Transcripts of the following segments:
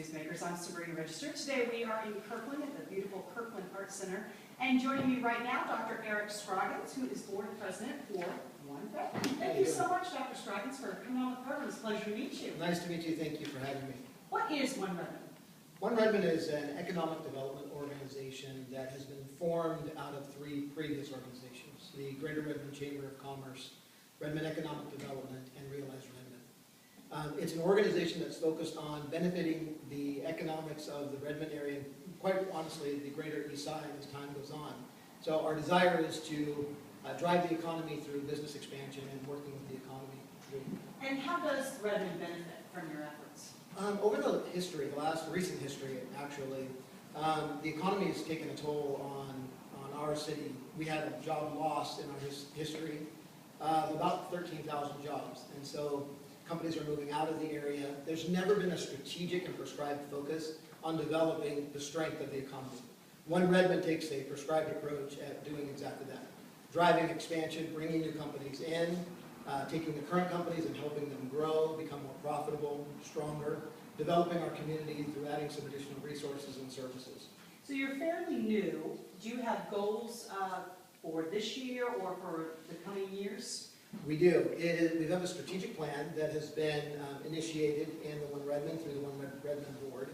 Newsmakers. I'm Sabrina Register. Today we are in Kirkland at the beautiful Kirkland Arts Center. And joining me right now, Dr. Eric Scroggins, who is board president for One Redmond. Thank you so much, Dr. Scroggins, for coming on the program. It's a pleasure to meet you. Nice to meet you. Thank you for having me. What is One Redmond? One Redmond is an economic development organization that has been formed out of three previous organizations: the Greater Redmond Chamber of Commerce, Redmond Economic Development, and Realize Redmond. It's an organization that's focused on benefiting the economics of the Redmond area, and quite honestly, the greater East Side as time goes on. So our desire is to drive the economy through business expansion and working with the economy. And how does Redmond benefit from your efforts? Over the history, recent history actually, the economy has taken a toll on our city. We had a job loss in our history, about 13,000 jobs. And so companies are moving out of the area. There's never been a strategic and prescribed focus on developing the strength of the economy. One Redmond takes a prescribed approach at doing exactly that. Driving expansion, bringing new companies in, taking the current companies and helping them grow, become more profitable, stronger, developing our community through adding some additional resources and services. So you're fairly new. Do you have goals for this year or for the coming years? We do. We have a strategic plan that has been initiated in the One Redmond through the One Redmond board.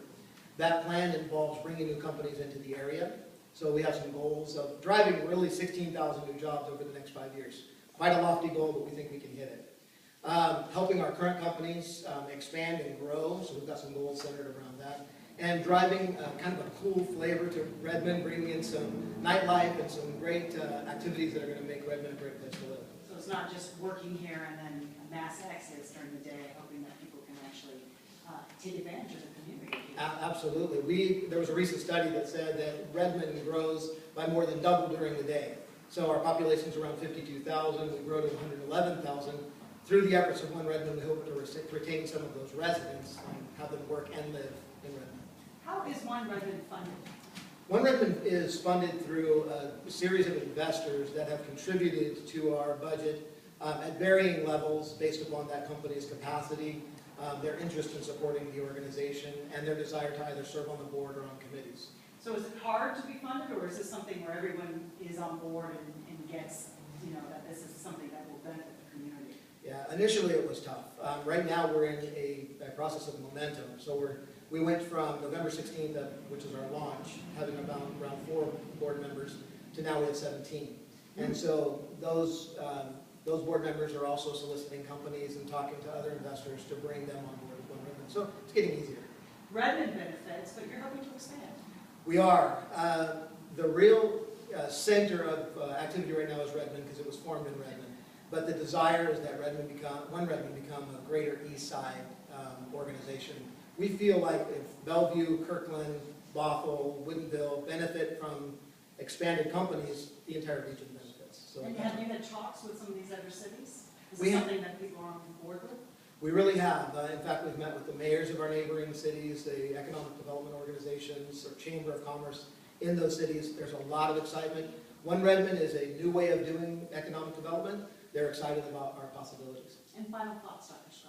That plan involves bringing new companies into the area. So we have some goals of driving really 16,000 new jobs over the next 5 years. Quite a lofty goal, but we think we can hit it. Helping our current companies expand and grow, so we've got some goals centered around that. And driving kind of a cool flavor to Redmond, bringing in some nightlife and some great activities that are going to make Redmond a great place to live. So it's not just working here and then mass exits during the day, hoping that people can actually take advantage of the community. Absolutely. There was a recent study that said that Redmond grows by more than double during the day. So our population is around 52,000. We grow to 111,000. Through the efforts of One Redmond, we hope to retain some of those residents and have them work and live in Redmond. How is One Redmond funded? One Redmond is funded through a series of investors that have contributed to our budget at varying levels based upon that company's capacity, their interest in supporting the organization, and their desire to either serve on the board or on committees. So is it hard to be funded, or is this something where everyone is on board and gets, that this is something that will benefit the community? Yeah, initially it was tough. Right now we're in a process of momentum. So we went from November 16th, which is our launch, having around 4 board members, to now we have 17. And so those board members are also soliciting companies and talking to other investors to bring them on board with One Redmond. So it's getting easier. Redmond benefits, but you're hoping to expand. We are. The real center of activity right now is Redmond because it was formed in Redmond. But the desire is that One Redmond become a greater East Side organization. We feel like if Bellevue, Kirkland, Bothell, Woodinville benefit from expanded companies, the entire region benefits. So and have you had talks with some of these other cities? Is this something that people are on board with? We really have. In fact, we've met with the mayors of our neighboring cities, the economic development organizations, or Chamber of Commerce in those cities. There's a lot of excitement. One Redmond is a new way of doing economic development. They're excited about our possibilities. And final thoughts, Dr. Scroggins?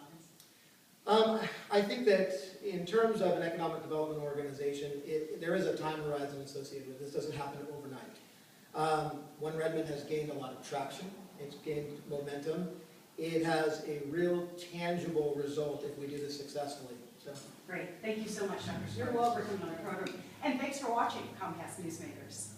I think that in terms of an economic development organization, there is a time horizon associated with it. This doesn't happen overnight. One Redmond has gained a lot of traction. It's gained momentum. It has a real tangible result if we do this successfully. So. Great. Thank you so much, Dr. Scroggins. You're welcome on our program. And thanks for watching Comcast Newsmakers.